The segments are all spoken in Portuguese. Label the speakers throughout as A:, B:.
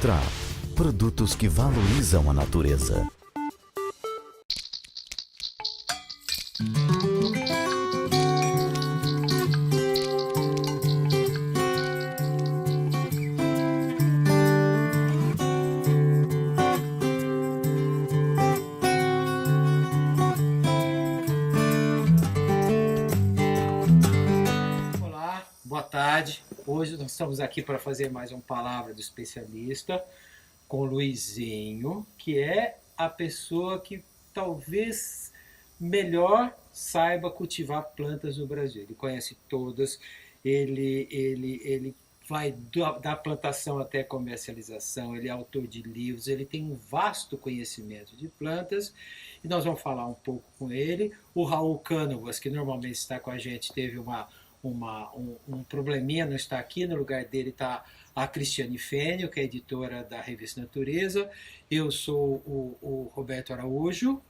A: Extra. Produtos que valorizam a natureza.
B: Olá, boa tarde. Hoje nós estamos aqui para fazer mais uma palavra do especialista com o Luizinho, que é a pessoa que talvez melhor saiba cultivar plantas no Brasil. Ele conhece todas, ele vai da plantação até a comercialização, ele é autor de livros, ele tem um vasto conhecimento de plantas e nós vamos falar um pouco com ele. O Raul Cânavas, que normalmente está com a gente, teve um probleminha, não está aqui, no lugar dele está a Cristiane Fênio, que é editora da revista Natureza. Eu sou o Roberto Araújo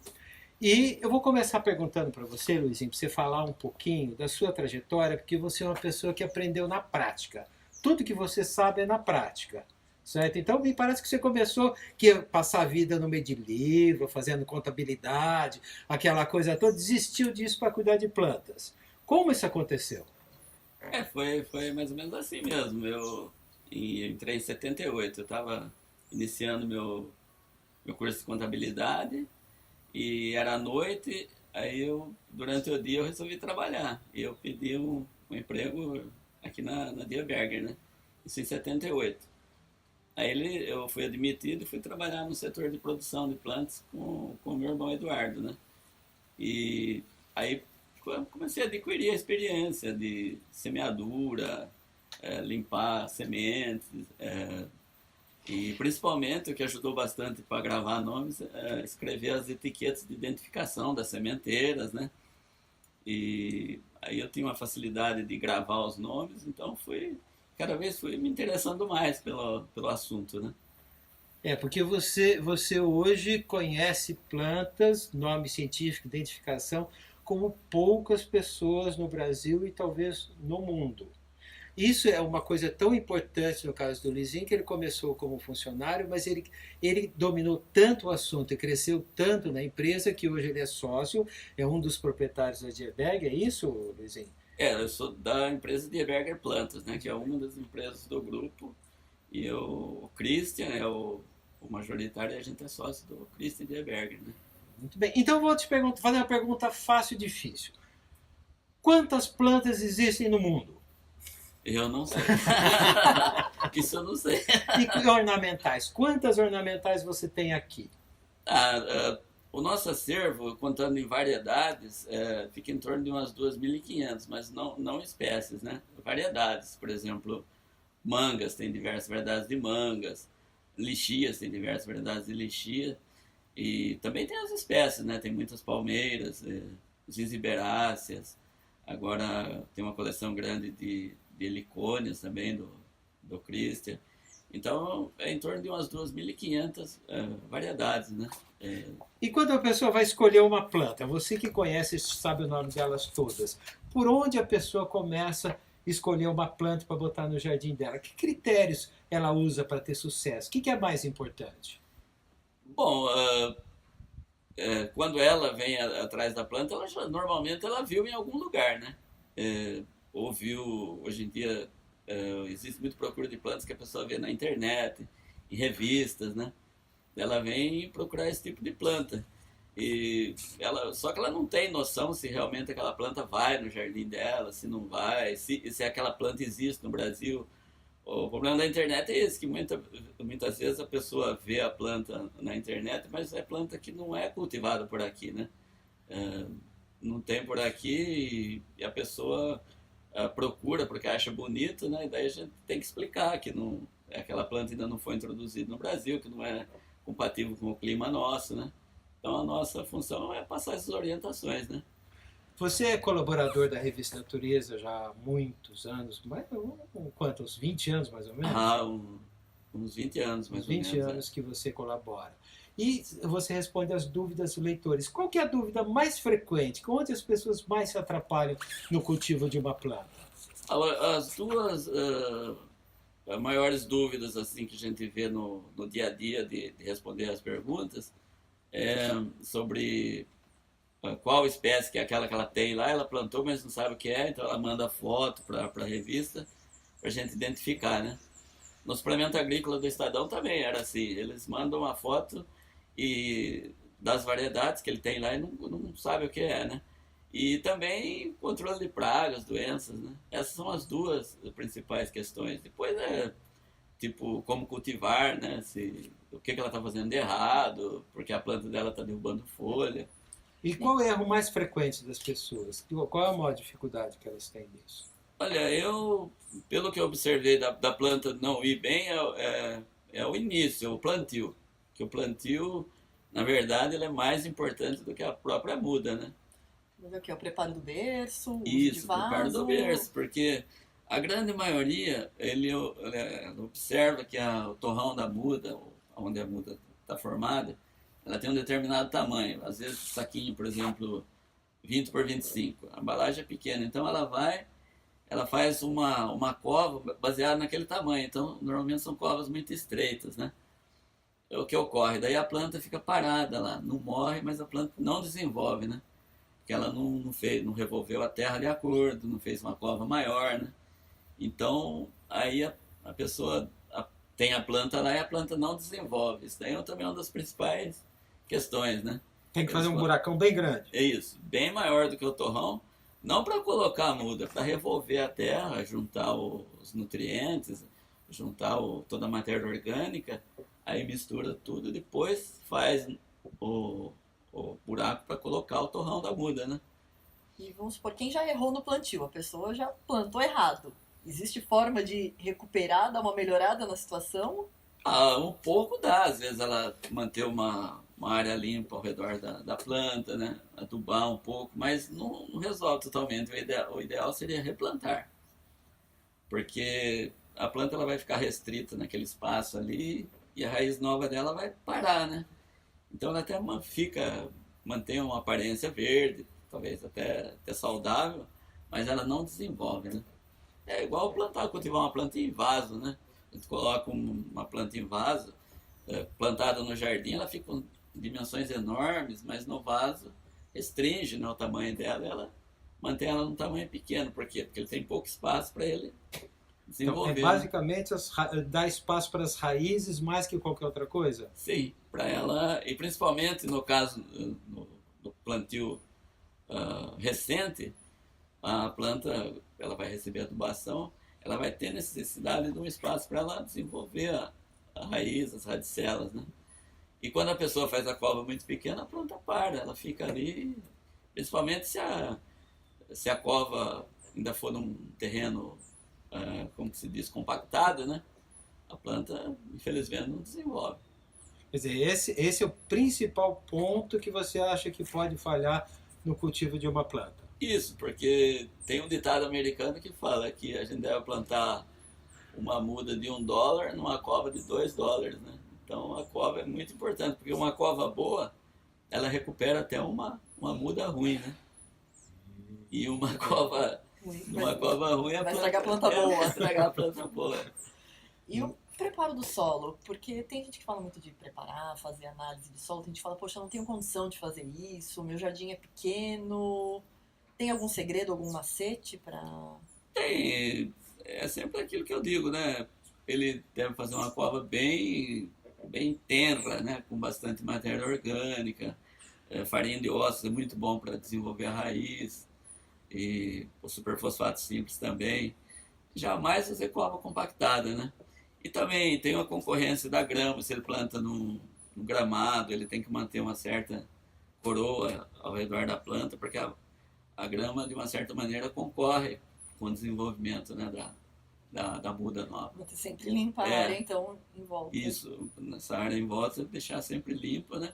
B: e eu vou começar perguntando para você, Luizinho, para você falar um pouquinho da sua trajetória, porque você é uma pessoa que aprendeu na prática. Tudo que você sabe é na prática, certo? Então me parece que você começou a passar a vida no meio de livro, fazendo contabilidade, aquela coisa toda, desistiu disso para cuidar de plantas. Como isso aconteceu?
C: Foi mais ou menos assim mesmo. Eu entrei em 78, eu estava iniciando meu curso de contabilidade e era à noite, aí durante o dia eu resolvi trabalhar. E eu pedi um emprego aqui na Dieberger, né? Isso em 78. Aí eu fui admitido e fui trabalhar no setor de produção de plantas com o meu irmão Eduardo, né? E aí comecei a adquirir a experiência de semeadura, limpar sementes, e principalmente o que ajudou bastante para gravar nomes, escrever as etiquetas de identificação das sementeiras, né? E aí eu tinha uma facilidade de gravar os nomes, então cada vez fui me interessando mais pelo assunto, né?
B: Porque você hoje conhece plantas, nome científico, identificação, como poucas pessoas no Brasil e talvez no mundo. Isso é uma coisa tão importante no caso do Luizinho, que ele começou como funcionário, mas ele dominou tanto o assunto e cresceu tanto na empresa que hoje ele é sócio, é um dos proprietários da Dieberger, é isso, Luizinho?
C: Eu sou da empresa Dieberger Plantas, né, que é uma das empresas do grupo, e o Christian é o majoritário e a gente é sócio do Christian Dieberger, né?
B: Muito bem, então eu vou te fazer uma pergunta fácil e difícil. Quantas plantas existem no mundo?
C: Eu não sei. Isso eu não sei.
B: E ornamentais? Quantas ornamentais você tem aqui?
C: O nosso acervo, contando em variedades, fica em torno de umas 2.500, mas não espécies, né? Variedades, por exemplo, mangas, tem diversas variedades de mangas, lixias, tem diversas variedades de lixia, e também tem as espécies, né? Tem muitas palmeiras, zinziberáceas, agora tem uma coleção grande de helicônias também do Christian. Então, é em torno de umas 2.500 variedades, né?
B: E quando a pessoa vai escolher uma planta, você que conhece e sabe o nome delas todas, por onde a pessoa começa a escolher uma planta para botar no jardim dela? Que critérios ela usa para ter sucesso? O que é mais importante?
C: Bom, quando ela vem atrás da planta, normalmente ela viu em algum lugar, né? Ou viu, hoje em dia, existe muito procura de plantas que a pessoa vê na internet, em revistas, né? Ela vem procurar esse tipo de planta. Só que ela não tem noção se realmente aquela planta vai no jardim dela, se não vai, se aquela planta existe no Brasil. O problema da internet é esse, que muitas vezes a pessoa vê a planta na internet, mas é planta que não é cultivada por aqui, né? Não tem por aqui e a pessoa procura porque acha bonito, né? E daí a gente tem que explicar que aquela planta ainda não foi introduzida no Brasil, que não é compatível com o clima nosso, né? Então a nossa função é passar essas orientações, né?
B: Você é colaborador da revista Natureza já há muitos anos, quantos? 20 anos mais ou menos?
C: Uns 20 anos mais
B: Uns
C: ou menos.
B: 20 anos que você colabora. E você responde às dúvidas dos leitores. Qual que é a dúvida mais frequente? Onde as pessoas mais se atrapalham no cultivo de uma planta?
C: As duas as maiores dúvidas assim que a gente vê no dia a dia de responder as perguntas é sobre qual espécie que é aquela que ela tem lá, ela plantou, mas não sabe o que é, então ela manda foto para a revista para a gente identificar, né? No suplemento agrícola do Estadão também era assim, eles mandam uma foto e das variedades que ele tem lá e não sabe o que é, né? E também controle de pragas, doenças, né? Essas são as duas principais questões. Depois é tipo como cultivar, né? O que ela está fazendo de errado, porque a planta dela está derrubando folha.
B: E qual é o erro mais frequente das pessoas? Qual é a maior dificuldade que elas têm nisso?
C: Olha, pelo que eu observei da planta não ir bem, é o início, o plantio. Que o plantio, na verdade, ele é mais importante do que a própria muda, né?
D: Mas é o que? O preparo do berço, o uso de
C: Isso, preparo do
D: vaso.
C: berço, porque a grande maioria, ele observa que o torrão da muda, onde a muda está formada, ela tem um determinado tamanho. Às vezes, o saquinho, por exemplo, 20 por 25. A embalagem é pequena, então ela faz uma cova baseada naquele tamanho. Então, normalmente são covas muito estreitas, né? É o que ocorre. Daí a planta fica parada lá, não morre, mas a planta não desenvolve, né? Porque ela não revolveu a terra de acordo, não fez uma cova maior, né? Então, aí a pessoa tem a planta lá e a planta não desenvolve. Isso daí também é uma das principais questões, né?
B: Tem que fazer um buracão bem grande.
C: É isso, bem maior do que o torrão, não para colocar a muda, para revolver a terra, juntar os nutrientes, juntar toda a matéria orgânica, aí mistura tudo e depois faz o buraco para colocar o torrão da muda, né?
D: E vamos supor, quem já errou no plantio, a pessoa já plantou errado. Existe forma de recuperar, dar uma melhorada na situação?
C: Um pouco dá, às vezes ela manter uma área limpa ao redor da planta, né? Adubar um pouco, mas não resolve totalmente. O ideal seria replantar, porque a planta ela vai ficar restrita naquele espaço ali e a raiz nova dela vai parar, né? Então ela até mantém uma aparência verde, talvez até saudável, mas ela não desenvolve, né? É igual cultivar uma planta em vaso, né? A gente coloca uma planta em vaso, plantada no jardim, ela fica com dimensões enormes, mas no vaso restringe, né, o tamanho dela, ela mantém ela num tamanho pequeno. Por quê? Porque ele tem pouco espaço para ele
B: Então,
C: desenvolver.
B: basicamente dar espaço para as raízes mais que qualquer outra coisa?
C: Sim, para ela, e principalmente no caso do plantio recente, a planta ela vai receber adubação, ela vai ter necessidade de um espaço para ela desenvolver a raiz, as radicelas, né? E quando a pessoa faz a cova muito pequena, a planta para, ela fica ali, principalmente se a cova ainda for num terreno, como se diz, compactado, né? A planta, infelizmente, não desenvolve.
B: Quer dizer, esse é o principal ponto que você acha que pode falhar no cultivo de uma planta.
C: Isso, porque tem um ditado americano que fala que a gente deve plantar uma muda de $1 numa cova de $2, né? Então a cova é muito importante, porque uma cova boa, ela recupera até uma muda ruim, né? E uma cova ruim
D: Vai estragar a planta boa.
C: Vai estragar a planta boa.
D: E o preparo do solo? Porque tem gente que fala muito de preparar, fazer análise de solo, tem gente que fala, poxa, eu não tenho condição de fazer isso, meu jardim é pequeno. Tem algum segredo, algum macete para...
C: É sempre aquilo que eu digo, né? Ele deve fazer uma cova bem tenra, né? Com bastante matéria orgânica. Farinha de ossos é muito bom para desenvolver a raiz. E o superfosfato simples também. Jamais fazer cova compactada, né? E também tem uma concorrência da grama. Se ele planta no gramado, ele tem que manter uma certa coroa ao redor da planta, porque a grama, de uma certa maneira, concorre com o desenvolvimento, né, da muda nova.
D: Vai ter sempre limpa a área, então, em volta.
C: Isso, nessa área em volta, deixar sempre limpa, né?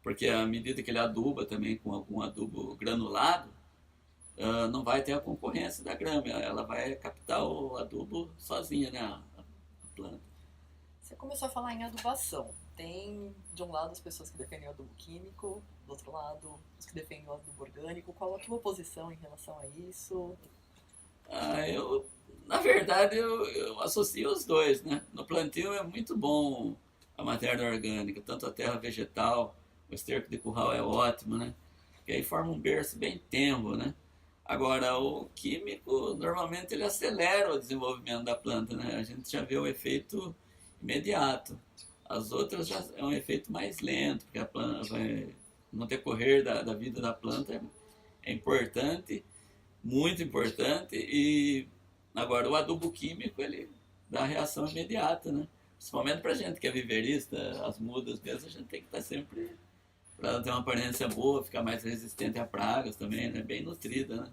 C: Porque à medida que ele aduba também com algum adubo granulado, não vai ter a concorrência da grama, ela vai captar o adubo sozinha, né, a planta.
D: Você começou a falar em adubação. Tem, de um lado, as pessoas que defendem o adubo químico, do outro lado, os que defendem o adubo orgânico. Qual a tua posição em relação a isso?
C: Na verdade, eu associo os dois, né? No plantio é muito bom a matéria orgânica, tanto a terra vegetal, o esterco de curral é ótimo, né? Que aí forma um berço bem tenro, né? Agora, o químico, normalmente ele acelera o desenvolvimento da planta, né? A gente já vê o efeito imediato. As outras já é um efeito mais lento, porque a planta vai, no decorrer da vida da planta é importante, muito importante, e agora o adubo químico ele dá reação imediata, né? Principalmente para a gente que é viverista, as mudas mesmo, a gente tem que estar sempre para ter uma aparência boa, ficar mais resistente a pragas também, né? Bem nutrida, né?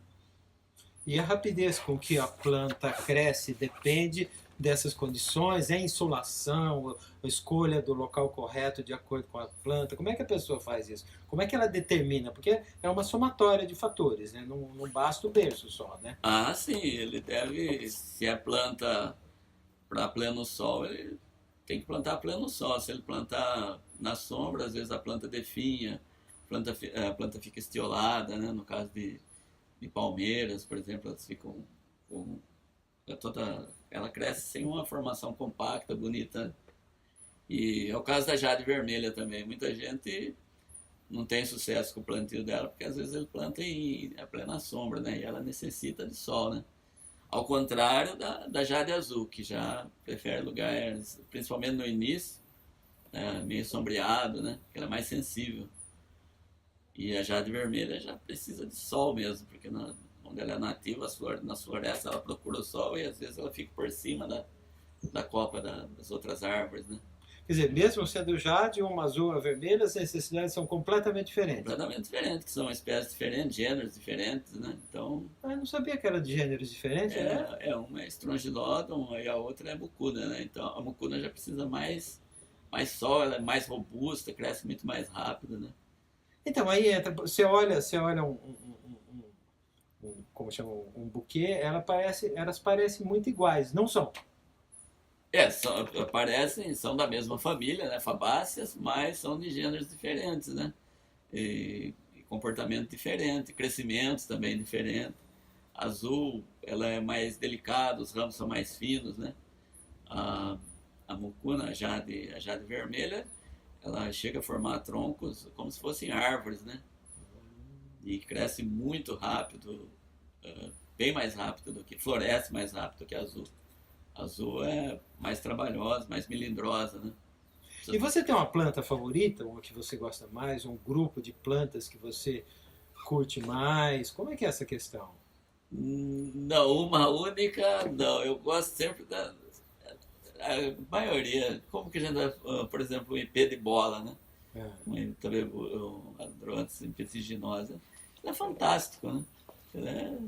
B: E a rapidez com que a planta cresce depende dessas condições, é insolação, a escolha do local correto de acordo com a planta. Como é que a pessoa faz isso? Como é que ela determina? Porque é uma somatória de fatores, né? Não basta o berço só, né?
C: Ah, sim, ele deve, se é planta para pleno sol, ele tem que plantar a pleno sol. Se ele plantar na sombra, às vezes a planta definha, a planta fica estiolada, né? No caso de palmeiras, por exemplo, elas ficam com ela cresce sem uma formação compacta, bonita. E é o caso da jade vermelha também. Muita gente não tem sucesso com o plantio dela, porque às vezes ele planta a plena sombra, né? E ela necessita de sol, né? Ao contrário da jade azul, que já prefere lugares, principalmente no início, né, meio sombreado, né? Que ela é mais sensível. E a jade vermelha já precisa de sol mesmo, porque onde ela é nativa, nas florestas ela procura o sol e às vezes ela fica por cima da copa das outras árvores, né?
B: Quer dizer, mesmo sendo jade, uma azul, uma vermelha, as necessidades são completamente diferentes.
C: Completamente diferentes, que são espécies diferentes, gêneros diferentes, né? Então,
B: Eu não sabia que era de gêneros diferentes, né?
C: uma é Strongylodon e a outra é mucuna, né? Então, a mucuna já precisa mais sol, ela é mais robusta, cresce muito mais rápido, né?
B: Então, aí entra, você olha como chama, um buquê, elas parecem muito iguais, não são?
C: São da mesma família, né? Fabáceas, mas são de gêneros diferentes, né? E comportamento diferente, crescimentos também diferentes. A azul, ela é mais delicada, os ramos são mais finos, né? A mucuna, a jade vermelha, ela chega a formar troncos como se fossem árvores, né? E cresce muito rápido, bem mais rápido floresce mais rápido que a azul. A azul é mais trabalhosa, mais melindrosa, né?
B: E você tem uma planta favorita, uma que você gosta mais, um grupo de plantas que você curte mais? Como é que é essa questão?
C: Não, uma única, não. Eu gosto sempre a maioria. Como que a gente vai, por exemplo, o ipê de bola, né? Também o Androanthus impetiliginosa. É fantástico, né?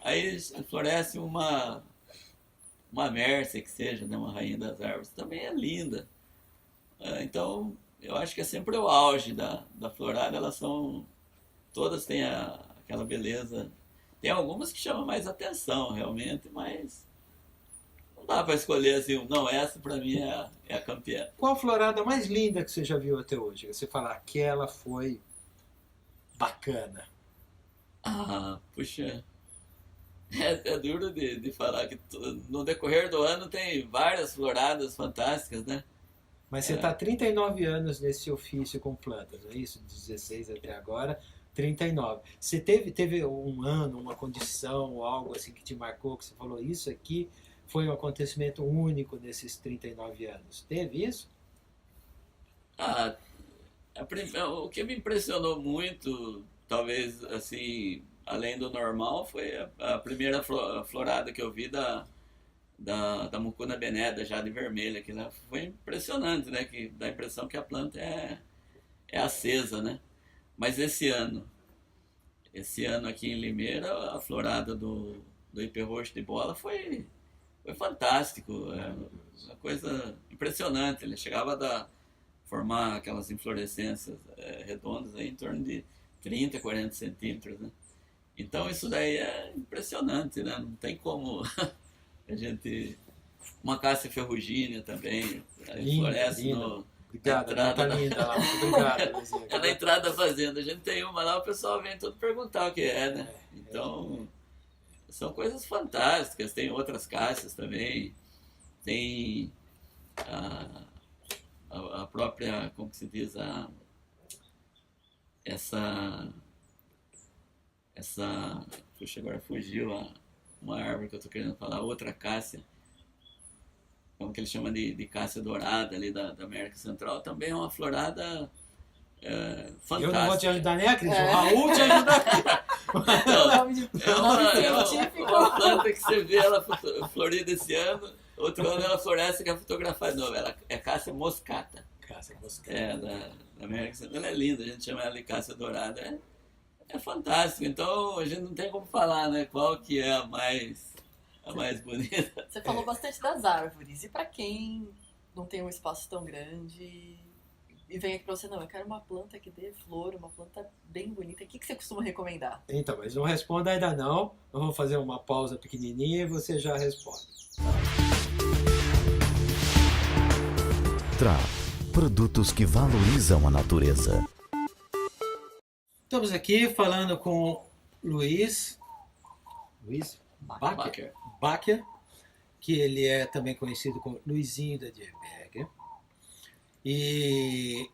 C: Aí floresce uma Mércia, que seja, né? Uma rainha das árvores, também é linda. Então, eu acho que é sempre o auge da florada. Todas têm aquela beleza. Tem algumas que chamam mais atenção, realmente, mas não dá para escolher assim, não, essa para mim é a campeã.
B: Qual a florada mais linda que você já viu até hoje? Você fala, aquela foi bacana.
C: Puxa, é duro de falar que no decorrer do ano tem várias floradas fantásticas, né?
B: Mas você está 39 anos nesse ofício com plantas, não é isso? 16 até agora, 39. Você teve um ano, uma condição, algo assim que te marcou, que você falou, isso aqui foi um acontecimento único nesses 39 anos. Teve isso?
C: O que me impressionou muito, talvez assim, além do normal, foi a primeira florada que eu vi da mucuna bené, da jade vermelha, que foi impressionante, né? Que dá a impressão que a planta é acesa, né? Mas esse ano aqui em Limeira, a florada do ipê roxo de bola foi fantástico, uma coisa impressionante. Ele chegava a formar aquelas inflorescências redondas aí, em torno de 30, 40 centímetros, né? Então isso daí é impressionante, né? Não tem como a gente... Uma cássia ferrugínea também, floresce
B: Obrigado, tá linda lá, muito obrigado.
C: É na entrada da fazenda, a gente tem uma lá, o pessoal vem todo perguntar o que é, né? Então, são coisas fantásticas. Tem outras caixas também. Tem a, a própria, como que se diz, essa, puxa, agora fugiu uma árvore que eu estou querendo falar, outra cássia, como que eles chamam de cássia dourada ali da América Central, também é uma florada fantástica.
B: Eu não vou te ajudar nem a Cris, o Raul te ajuda aqui.
C: É uma planta que você vê ela florida esse ano, outro ano ela floresce e quer fotografar de novo. Ela é cássia moscata.
B: Cássia moscata.
C: Da América Central. Ela é linda, a gente chama ela de cássia dourada. É fantástico. Então a gente não tem como falar, né? Qual que é a mais bonita.
D: Você falou bastante das árvores. E para quem não tem um espaço tão grande e vem aqui para você, não, eu quero uma planta que dê flor, uma planta bem bonita, o que você costuma recomendar?
B: Então, mas não responda ainda não. Nós vamos fazer uma pausa pequenininha e você já responde.
A: Tra. Produtos que valorizam a natureza.
B: Estamos aqui falando com Luiz Bacher, que ele é também conhecido como Luizinho da Dieberger. E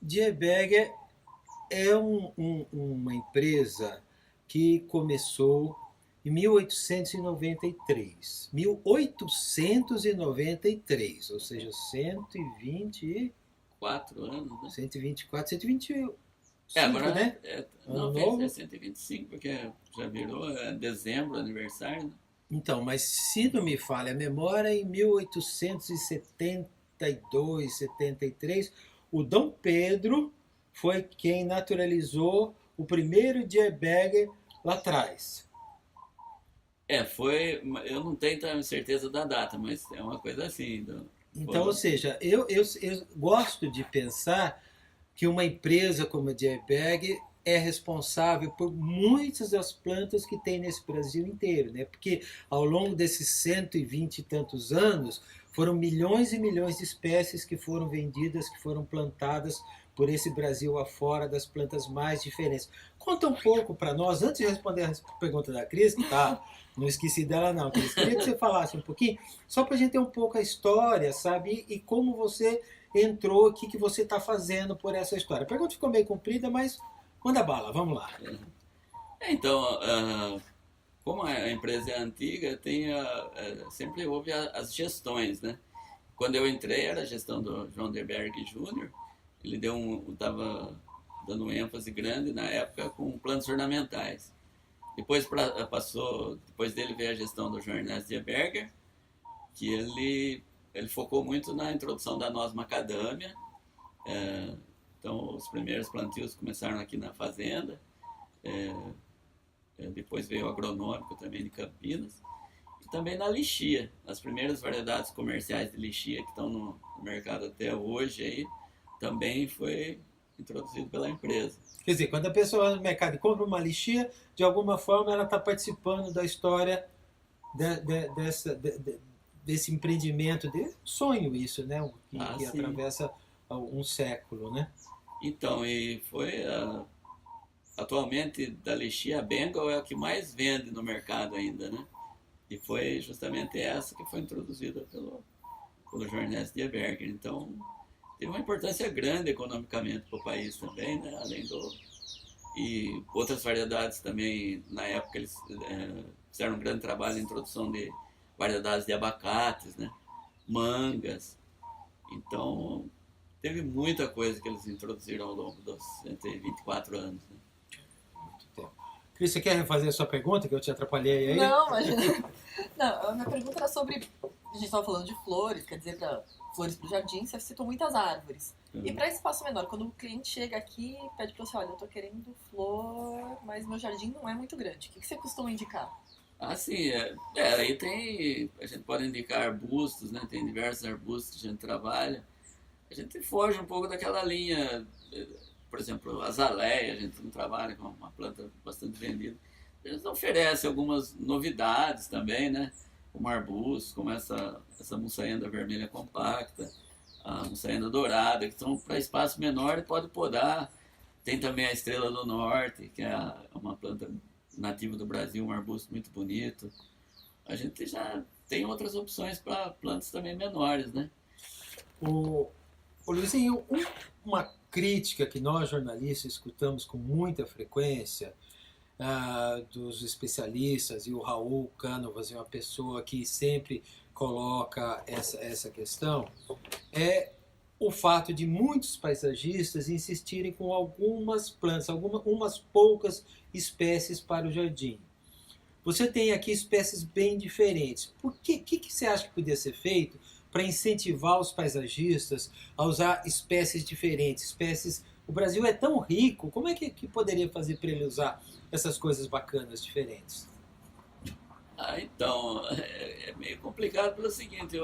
B: Dieberger é uma empresa que começou em 1893. 1893, ou seja,
C: 4 anos, né?
B: 124, 125,
C: Agora,
B: né?
C: Não,
B: Ano novo.
C: é 125, porque já virou dezembro, aniversário, né?
B: Então, mas se não me falha a memória, em 1872, 73, o Dom Pedro foi quem naturalizou o primeiro Dieberger lá atrás.
C: Eu não tenho tanta certeza da data, mas é uma coisa assim.
B: Então, ou seja, eu gosto de pensar que uma empresa como a Dieberger é responsável por muitas das plantas que tem nesse Brasil inteiro, né? Porque ao longo desses 120 e tantos anos, foram milhões e milhões de espécies que foram vendidas, que foram plantadas por esse Brasil afora, das plantas mais diferentes. Conta um pouco para nós, antes de responder a pergunta da Cris, que tá, não esqueci dela não, Cris, queria que você falasse um pouquinho, só para a gente ter um pouco a história, sabe? E como você entrou, o que você está fazendo por essa história. A pergunta ficou meio comprida, mas manda bala, vamos lá.
C: Então, como a empresa é antiga, sempre houve as gestões, né? Quando eu entrei, era a gestão do João Derberg Jr., ele estava dando ênfase grande na época com plantas ornamentais. Depois dele veio a gestão do João Ernesto Dieberger, que ele focou muito na introdução da noz macadâmia. Então, os primeiros plantios começaram aqui na fazenda. Depois veio o agronômico também de Campinas. E também na lixia. As primeiras variedades comerciais de lixia que estão no mercado até hoje aí, também foi introduzido pela empresa.
B: Quer dizer, quando a pessoa vai no mercado e compra uma lixia, de alguma forma ela está participando da história desse empreendimento, desse sonho isso, né? Que atravessa um século, né?
C: Então, e foi atualmente da lixia, a Bengal é a que mais vende no mercado ainda, né? E foi justamente essa que foi introduzida pelo João Ernesto Dieberger. Então, teve uma importância grande economicamente para o país também, né? E outras variedades também, na época eles fizeram um grande trabalho na introdução de variedades de abacates, né? Mangas. Então, teve muita coisa que eles introduziram ao longo dos 124 anos. Né?
B: Muito tempo. Cris, você quer refazer a sua pergunta, que eu te atrapalhei aí?
D: Não, mas... Não, a minha pergunta era sobre... A gente estava falando de flores, quer dizer, para flores para o jardim, você citou muitas árvores. E para espaço menor, quando o cliente chega aqui e pede para você, olha, eu estou querendo flor, mas meu jardim não é muito grande. O que você costuma indicar?
C: Sim, aí a gente pode indicar arbustos, né? Tem diversos arbustos que a gente trabalha. A gente foge um pouco daquela linha, por exemplo, azaleia, a gente não trabalha com uma planta bastante vendida. A gente oferece algumas novidades também, né? Como arbustos, como essa mussaenda vermelha compacta, a mussaenda dourada, que são para espaço menor e pode podar. Tem também a estrela do norte, que é uma planta nativo do Brasil, um arbusto muito bonito. A gente já tem outras opções para plantas também menores, né?
B: O Luizinho, uma crítica que nós jornalistas escutamos com muita frequência dos especialistas, e o Raul Cánovas é uma pessoa que sempre coloca essa questão, é o fato de muitos paisagistas insistirem com algumas plantas, umas poucas espécies para o jardim. Você tem aqui espécies bem diferentes. O que você acha que podia ser feito para incentivar os paisagistas a usar espécies diferentes? O Brasil é tão rico, como é que poderia fazer para ele usar essas coisas bacanas, diferentes?
C: Então, é meio complicado pelo seguinte,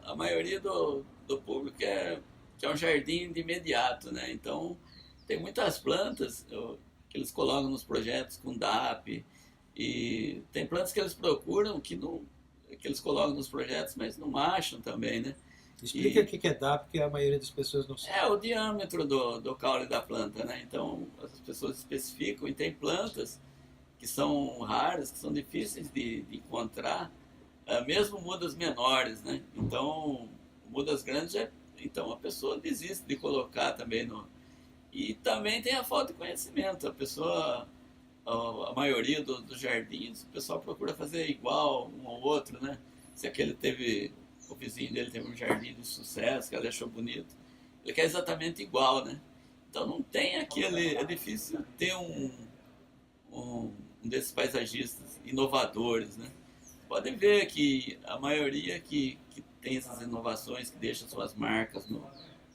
C: a maioria do público quer um jardim de imediato, né? Então, tem muitas plantas que eles colocam nos projetos com DAP, e tem plantas que eles procuram que eles colocam nos projetos, mas não acham também, né?
B: Explica o que é DAP, porque a maioria das pessoas não sabe.
C: É o diâmetro do caule da planta, né? Então, as pessoas especificam, e tem plantas que são raras, que são difíceis de encontrar, mesmo mudas menores, né? Então, mudas grandes, então a pessoa desiste de colocar também E também tem a falta de conhecimento. A maioria dos jardins, o pessoal procura fazer igual um ao outro, né? Se o vizinho dele teve um jardim de sucesso, que ele achou bonito, ele quer exatamente igual, né? Então não tem é difícil ter um desses paisagistas inovadores, né? Podem ver que a maioria que tem essas inovações, que deixam suas marcas no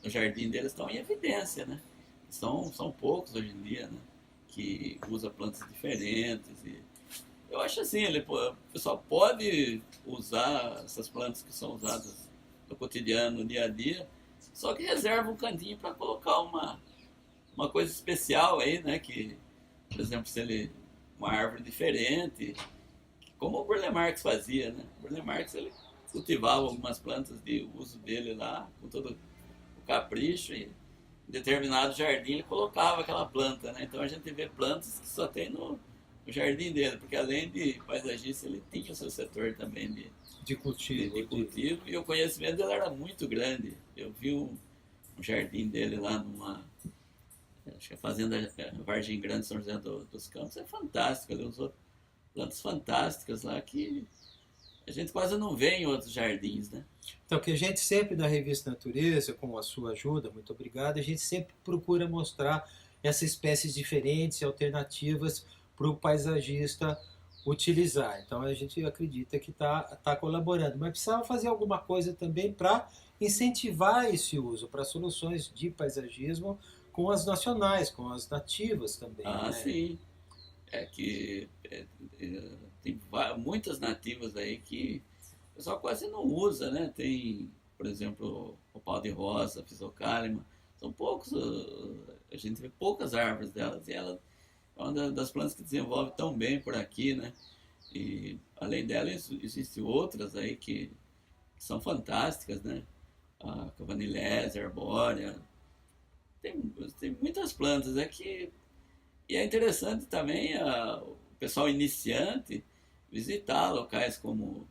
C: jardim deles, estão em evidência, né? São poucos hoje em dia, né? Que usa plantas diferentes. Eu acho assim, o pessoal pode usar essas plantas que são usadas no cotidiano, no dia a dia, só que reserva um cantinho para colocar uma coisa especial aí, né? Que, por exemplo, uma árvore diferente, como o Burle Marx fazia, né? O Burle Marx, ele cultivava algumas plantas de uso dele lá, com todo o capricho, e em determinado jardim ele colocava aquela planta, né? Então a gente vê plantas que só tem no jardim dele, porque além de paisagista, ele tinha o seu setor também
B: de cultivo.
C: E o conhecimento dele era muito grande. Eu vi um jardim dele lá acho que a Fazenda Vargem Grande, São José dos Campos, é fantástico. Ele usou plantas fantásticas lá que a gente quase não vê em outros jardins, né?
B: Então, que a gente sempre, da Revista Natureza, com a sua ajuda, muito obrigado, a gente sempre procura mostrar essas espécies diferentes e alternativas para o paisagista utilizar. Então, a gente acredita que está colaborando. Mas precisava fazer alguma coisa também para incentivar esse uso, para soluções de paisagismo com as nacionais, com as nativas também.
C: Ah,
B: né?
C: sim. É que tem muitas nativas aí que o pessoal quase não usa, né? Tem, por exemplo, o pau de rosa, a Physocalyma. São poucos, a gente vê poucas árvores delas. E ela é uma das plantas que desenvolve tão bem por aqui, né? E além dela, existem outras aí que são fantásticas, né? A Cavanilésia, a arbórea. Tem muitas plantas aqui. E é interessante também o pessoal iniciante visitar locais como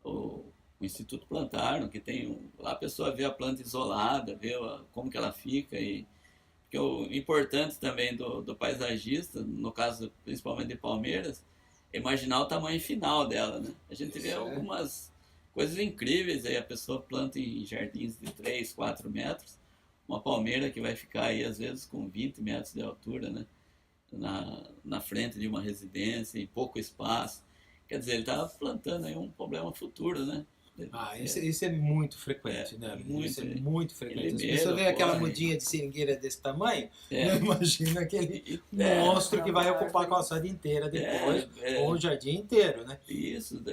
C: o Instituto Plantarum, que lá a pessoa vê a planta isolada, vê como que ela fica. Porque o importante também do paisagista, no caso principalmente de palmeiras, é imaginar o tamanho final dela, né? A gente vê algumas coisas incríveis aí, a pessoa planta em jardins de 3, 4 metros, uma palmeira que vai ficar aí às vezes com 20 metros de altura, né? Na frente de uma residência, em pouco espaço. Quer dizer, ele está plantando aí um problema futuro, né?
B: Isso é muito frequente, né?
C: Muito,
B: isso é muito frequente. As
C: Limeira,
B: pessoas veem aquela
C: corre.
B: mudinha de seringueira desse tamanho, não imagina aquele
C: É,
B: monstro que vai ocupar a calçada inteira depois, ou o jardim inteiro, né?
C: Isso,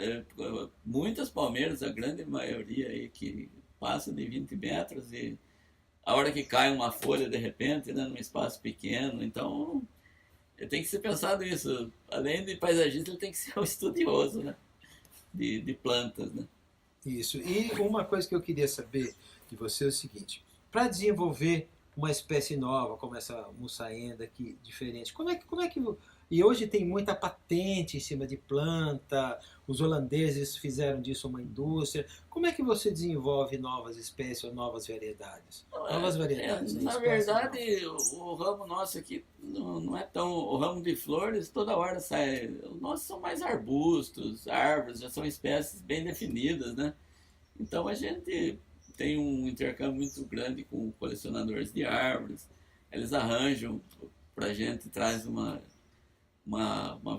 C: muitas palmeiras, a grande maioria aí que passa de 20 metros, e a hora que cai uma folha de repente, né, num espaço pequeno, então tem que ser pensado isso. Além de paisagista, ele tem que ser um estudioso, né, de plantas, né?
B: Isso. E uma coisa que eu queria saber de você é o seguinte: para desenvolver uma espécie nova, como essa mussaenda aqui, diferente, como é que E hoje tem muita patente em cima de planta, os holandeses fizeram disso uma indústria. Como é que você desenvolve novas espécies ou novas variedades? Novas variedades, né?
C: Na
B: Espécies
C: verdade, o ramo nosso aqui não é tão. O ramo de flores toda hora sai. Os nossos são mais arbustos, árvores, já são espécies bem definidas, né? Então a gente tem um intercâmbio muito grande com colecionadores de árvores. Eles arranjam pra gente, traz uma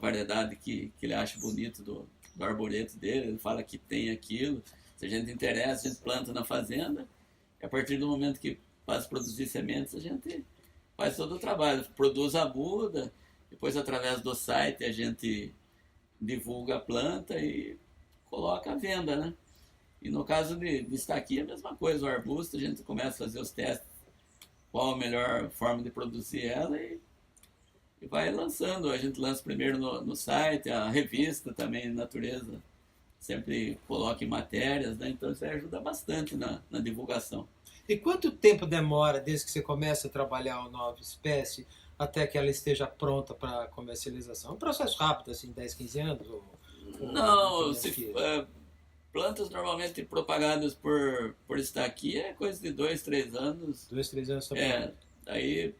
C: variedade que ele acha bonito do arboreto dele, ele fala que tem aquilo. Se a gente interessa, a gente planta na fazenda. E a partir do momento que faz produzir sementes, a gente faz todo o trabalho. Produz a muda, depois através do site a gente divulga a planta e coloca à venda, né? E no caso de estaqui, a mesma coisa. O arbusto, a gente começa a fazer os testes, qual a melhor forma de produzir ela e vai lançando. A gente lança primeiro no site, a revista também, Natureza, sempre coloca em matérias, né? Então isso ajuda bastante na divulgação.
B: E quanto tempo demora desde que você começa a trabalhar uma nova espécie até que ela esteja pronta para comercialização? É um processo rápido, assim, 10, 15 anos?
C: Não, plantas normalmente propagadas por estaqui é coisa de 2, 3 anos.
B: 2, 3 anos também.
C: Aí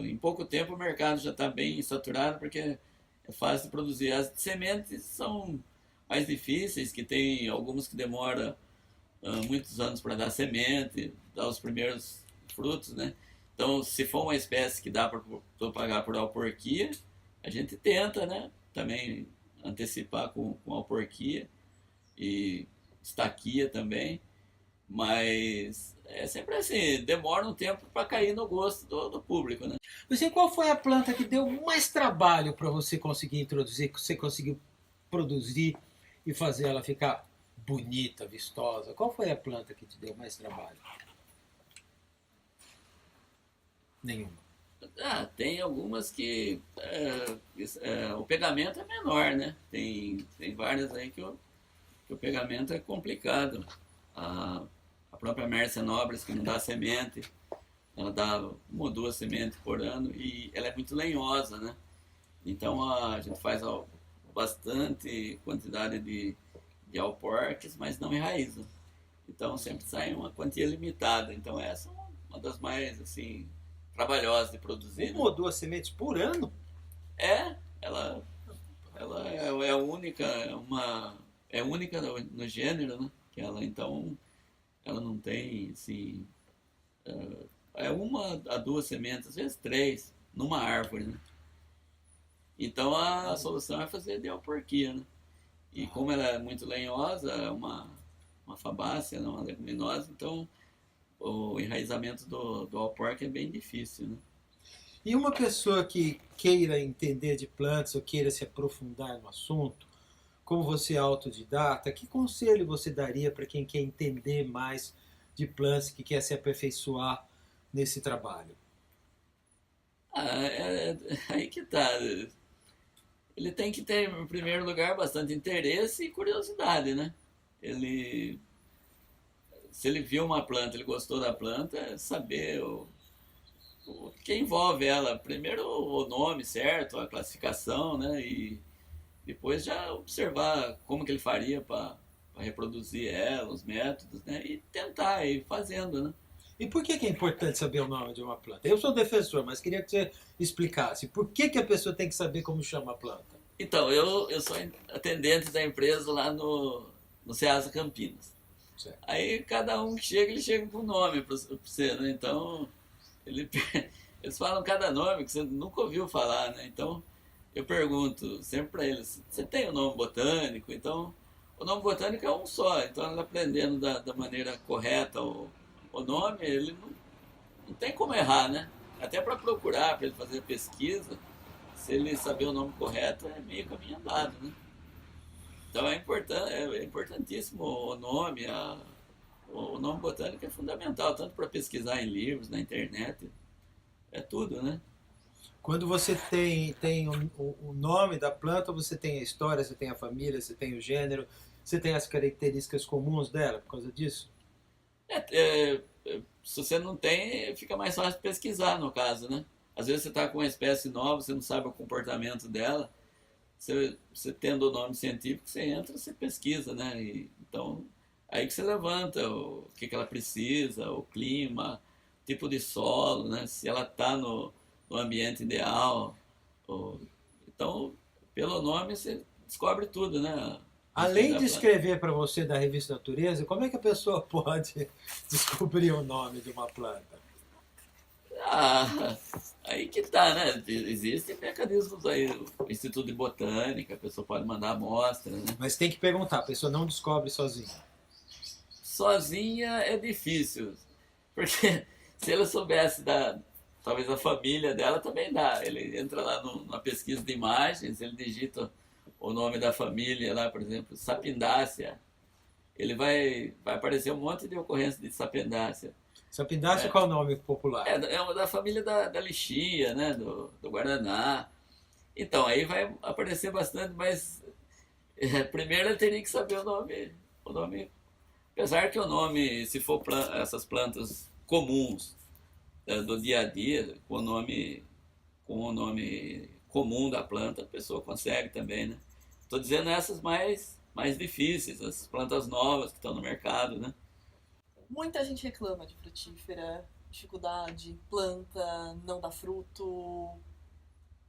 C: em pouco tempo o mercado já está bem saturado porque é fácil de produzir. As sementes são mais difíceis, que tem algumas que demoram muitos anos para dar semente, dar os primeiros frutos, né? Então, se for uma espécie que dá para propagar por alporquia, a gente tenta, né? Também antecipar com alporquia e estaquia também, mas é sempre assim, demora um tempo para cair no gosto do público, né?
B: Você, qual foi a planta que deu mais trabalho para você conseguir introduzir, que você conseguiu produzir e fazer ela ficar bonita, vistosa? Qual foi a planta que te deu mais trabalho? Nenhuma.
C: Tem algumas que o pegamento é menor, né? Tem várias aí que o pegamento é complicado. A própria Mércia Nobres, que não dá semente, ela dá 1 ou 2 sementes por ano e ela é muito lenhosa, né? Então a gente faz bastante quantidade de alporques, mas não enraiza. Então sempre sai uma quantia limitada. Então essa é uma das mais assim trabalhosas de produzir.
B: 1 ou 2 sementes por ano?
C: Ela é única, é única no gênero, né? Que ela não tem assim, é 1 a 2 sementes, às vezes 3 numa árvore, né? Então a solução é fazer de alporquia, né? E como ela é muito lenhosa, é uma fabácea, não uma leguminosa, então o enraizamento do alporque é bem difícil, né?
B: E uma pessoa que queira entender de plantas ou queira se aprofundar no assunto, como você é autodidata, que conselho você daria para quem quer entender mais de plantas, que quer se aperfeiçoar nesse trabalho?
C: Aí que tá. Ele tem que ter, em primeiro lugar, bastante interesse e curiosidade, né? Se ele viu uma planta, ele gostou da planta, é saber o que envolve ela. Primeiro o nome certo, a classificação, né? E depois já observar como que ele faria para reproduzir ela, os métodos, né? E tentar ir fazendo, né?
B: E por que é importante saber o nome de uma planta? Eu sou defensor, mas queria que você explicasse. Por que a pessoa tem que saber como chama a planta?
C: Então, eu sou atendente da empresa lá no Ceasa Campinas.
B: Certo.
C: Aí cada um que chega, ele chega com um nome para você, né? Então, eles falam cada nome que você nunca ouviu falar, né? Então, eu pergunto sempre para eles, você tem o nome botânico? Então, o nome botânico é um só. Então, ele aprendendo da maneira correta o nome, ele não tem como errar, né? Até para procurar, para ele fazer pesquisa, se ele saber o nome correto, é meio caminho andado, né? Então é importantíssimo o nome, o nome botânico é fundamental, tanto para pesquisar em livros, na internet, é tudo, né?
B: Quando você tem o nome da planta, você tem a história, você tem a família, você tem o gênero, você tem as características comuns dela, por causa disso?
C: Se você não tem, fica mais fácil pesquisar, no caso, né? Às vezes você está com uma espécie nova, você não sabe o comportamento dela, você tendo o nome científico, você entra, você pesquisa, né? Então, aí que você levanta o que ela precisa, o clima, tipo de solo, né? Se ela está no ambiente ideal. Então, pelo nome, você descobre tudo, né?
B: Além de escrever para você da revista Natureza, como é que a pessoa pode descobrir o nome de uma planta?
C: Ah, aí que tá, né? Existem mecanismos aí, o Instituto de Botânica, a pessoa pode mandar amostra, né?
B: Mas tem que perguntar, a pessoa não descobre sozinha.
C: Sozinha é difícil, porque se ela soubesse talvez a família dela também dá. Ele entra lá na pesquisa de imagens, ele digita o nome da família lá, por exemplo, Sapindácea. Ele vai aparecer um monte de ocorrência de Sapindácea.
B: Sapindácea, qual é o nome popular?
C: É uma da família da lixia, né? Do guaraná. Então, aí vai aparecer bastante, mas primeiro ele teria que saber o nome. Apesar que o nome, se for essas plantas comuns do dia a dia, com o nome comum da planta, a pessoa consegue também, né? Estou dizendo essas mais difíceis, as plantas novas que estão no mercado, né?
D: Muita gente reclama de frutífera, dificuldade, planta não dá fruto,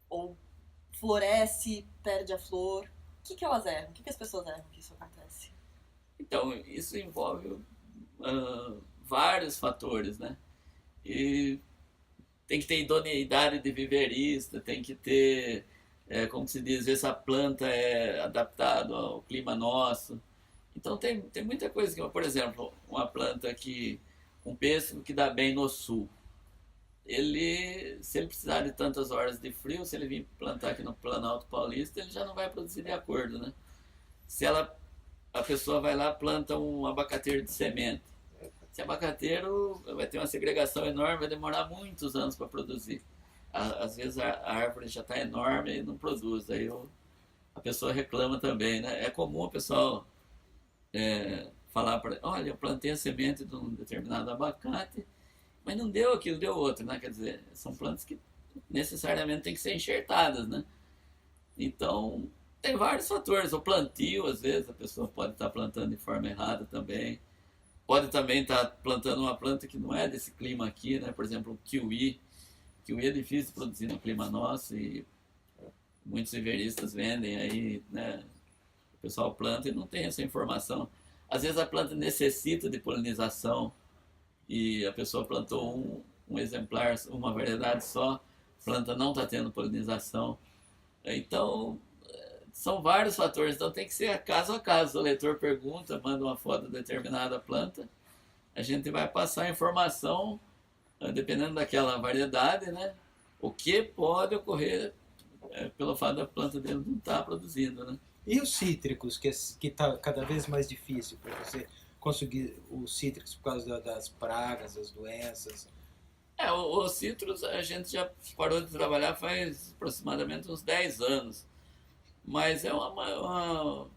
D: ou floresce, perde a flor. O que elas erram? O que as pessoas erram que isso acontece?
C: Então, isso envolve vários fatores, né? E tem que ter idoneidade de viverista, tem que ter, como se diz, essa planta é adaptada ao clima nosso. Então tem muita coisa que, por exemplo, uma planta um pêssego que dá bem no sul. Se ele precisar de tantas horas de frio, se ele vir plantar aqui no Planalto Paulista, ele já não vai produzir de acordo, né? A pessoa vai lá, planta um abacateiro de semente. Esse abacateiro vai ter uma segregação enorme, vai demorar muitos anos para produzir. Às vezes a árvore já está enorme e não produz. Aí a pessoa reclama também, né? É comum o pessoal falar para, olha, eu plantei a semente de um determinado abacate, mas não deu aquilo, deu outro, né? Quer dizer, são plantas que necessariamente têm que ser enxertadas, né? Então, tem vários fatores. O plantio, às vezes, a pessoa pode estar plantando de forma errada também. Pode também estar plantando uma planta que não é desse clima aqui, né? Por exemplo, o kiwi. O kiwi é difícil de produzir no clima nosso e muitos viveristas vendem aí, né? O pessoal planta e não tem essa informação. Às vezes a planta necessita de polinização e a pessoa plantou um exemplar, uma variedade só, a planta não está tendo polinização. Então, são vários fatores, então tem que ser caso a caso. O leitor pergunta, manda uma foto de determinada planta, a gente vai passar a informação, dependendo daquela variedade, né? O que pode ocorrer pelo fato da planta dele não estar produzindo, né?
B: E os cítricos, que está cada vez mais difícil para você conseguir os cítricos por causa das pragas, das doenças?
C: Os citros a gente já parou de trabalhar faz aproximadamente uns 10 anos. Mas é uma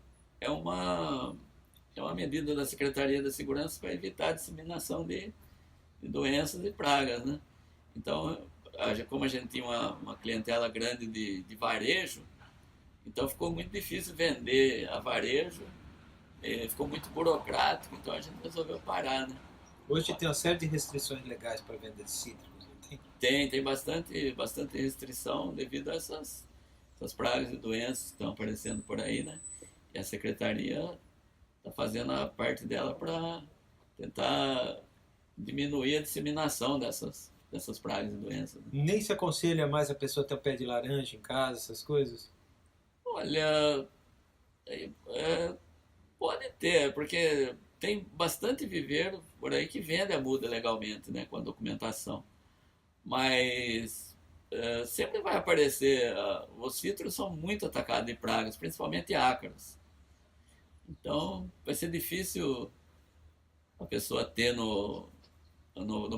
C: medida da Secretaria da Segurança para evitar a disseminação de doenças e pragas, né? Então, como a gente tinha uma clientela grande de varejo, então ficou muito difícil vender a varejo, ficou muito burocrático, então a gente resolveu parar, né?
B: Hoje tem uma série de restrições legais para venda de cítricos, não tem?
C: Tem bastante restrição devido a essas pragas e doenças que estão aparecendo por aí, né? E a Secretaria está fazendo a parte dela para tentar diminuir a disseminação dessas pragas e doenças, né?
B: Nem se aconselha mais a pessoa ter um pé de laranja em casa, essas coisas?
C: Olha, pode ter, porque tem bastante viveiro por aí que vende a muda legalmente, né? Com a documentação. Mas sempre vai aparecer, os citros são muito atacados de pragas, principalmente ácaros. Então vai ser difícil a pessoa ter no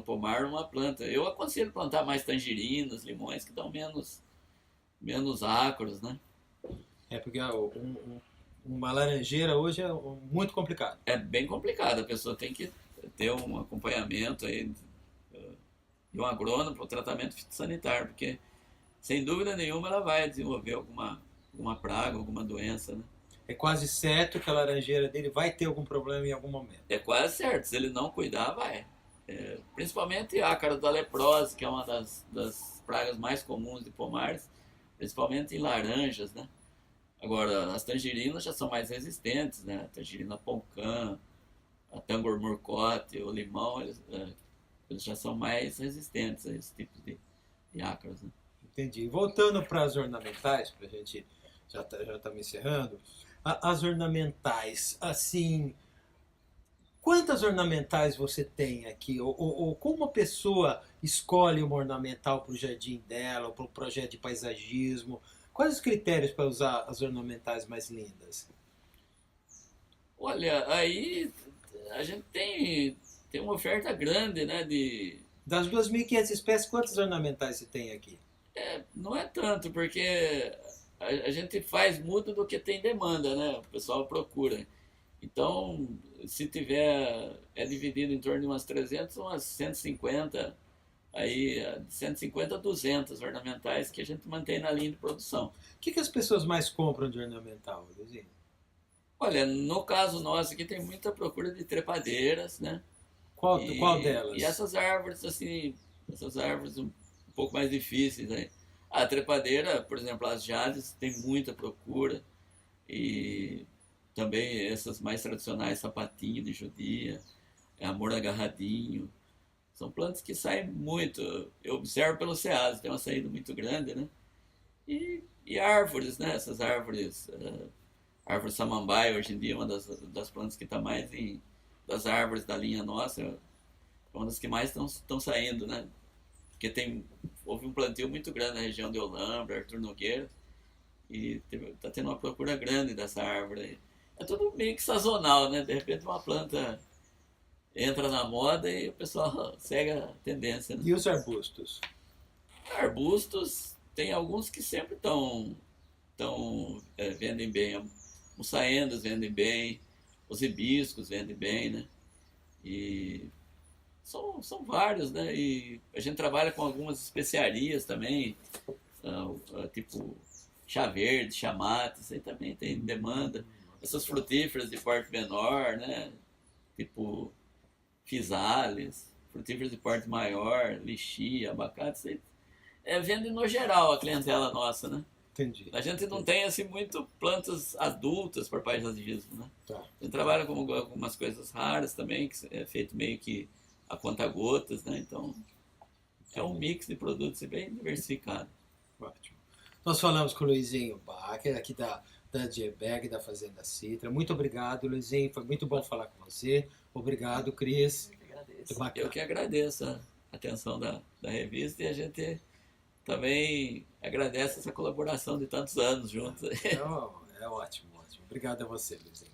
C: pomar uma planta. Eu aconselho plantar mais tangerinas, limões, que dão menos ácaros, né?
B: Porque uma laranjeira hoje é muito complicado.
C: É bem complicado, a pessoa tem que ter um acompanhamento aí e um agrônomo para o tratamento fitossanitário, porque sem dúvida nenhuma ela vai desenvolver alguma praga, alguma doença, né?
B: É quase certo que a laranjeira dele vai ter algum problema em algum momento.
C: É quase certo, se ele não cuidar, vai. Principalmente ácaro da leprose, que é uma das pragas mais comuns de pomares, principalmente em laranjas, né? Agora, as tangerinas já são mais resistentes, né? A tangerina poncã, a tangor murcote, o limão, eles já são mais resistentes a esse tipo de ácaros, né?
B: Entendi. Voltando para as ornamentais, para a gente já tá me encerrando. As ornamentais, assim, quantas ornamentais você tem aqui? Ou como a pessoa escolhe uma ornamental para o jardim dela, ou para o projeto de paisagismo? Quais os critérios para usar as ornamentais mais lindas?
C: Olha, aí a gente tem uma oferta grande, né?
B: Das 2.500 espécies, quantas ornamentais você tem aqui?
C: Não é tanto, porque a gente faz muito do que tem demanda, né? O pessoal procura. Então, se tiver, é dividido em torno de umas 300, umas 150, aí de 150 a 200 ornamentais que a gente mantém na linha de produção.
B: O que as pessoas mais compram de ornamental, Luizinho?
C: Olha, no caso nosso aqui tem muita procura de trepadeiras, né?
B: Qual delas?
C: E essas árvores, assim, essas árvores um pouco mais difíceis, né? A trepadeira, por exemplo, as jades tem muita procura. E também essas mais tradicionais, sapatinho de judia, amor agarradinho. São plantas que saem muito. Eu observo pelo Ceasa, tem uma saída muito grande, né? E árvores, né? Essas árvores, árvore samambaia, hoje em dia é uma das plantas que está mais das árvores da linha nossa, é uma das que mais estão saindo, né? Porque houve um plantio muito grande na região de Olambra, Arthur Nogueira, e está tendo uma procura grande dessa árvore aí. É tudo meio que sazonal, né? De repente uma planta entra na moda e o pessoal segue a tendência, né?
B: E os arbustos?
C: Arbustos, tem alguns que sempre vendem bem. Os saendas vendem bem, os hibiscos vendem bem, né? E são vários, né? E a gente trabalha com algumas especiarias também, tipo chá verde, chá mate, isso aí também tem demanda. Essas frutíferas de porte menor, né? Tipo fisales, frutíferas de porte maior, lixi, abacate, isso aí vende no geral a clientela nossa, né?
B: Entendi.
C: A gente não tem assim muito plantas adultas para paisagismo, né?
B: Tá.
C: A gente trabalha com algumas coisas raras também, que é feito meio que a conta-gotas, né? Então é um mix de produtos bem diversificado.
B: Ótimo. Nós falamos com o Luizinho Bach, aqui da Dieberg, da Fazenda Citra. Muito obrigado, Luizinho. Foi muito bom falar com você. Obrigado, Cris.
C: Eu que agradeço a atenção da revista e a gente também agradece essa colaboração de tantos anos juntos.
B: É ótimo, ótimo. Obrigado a você, Luizinho.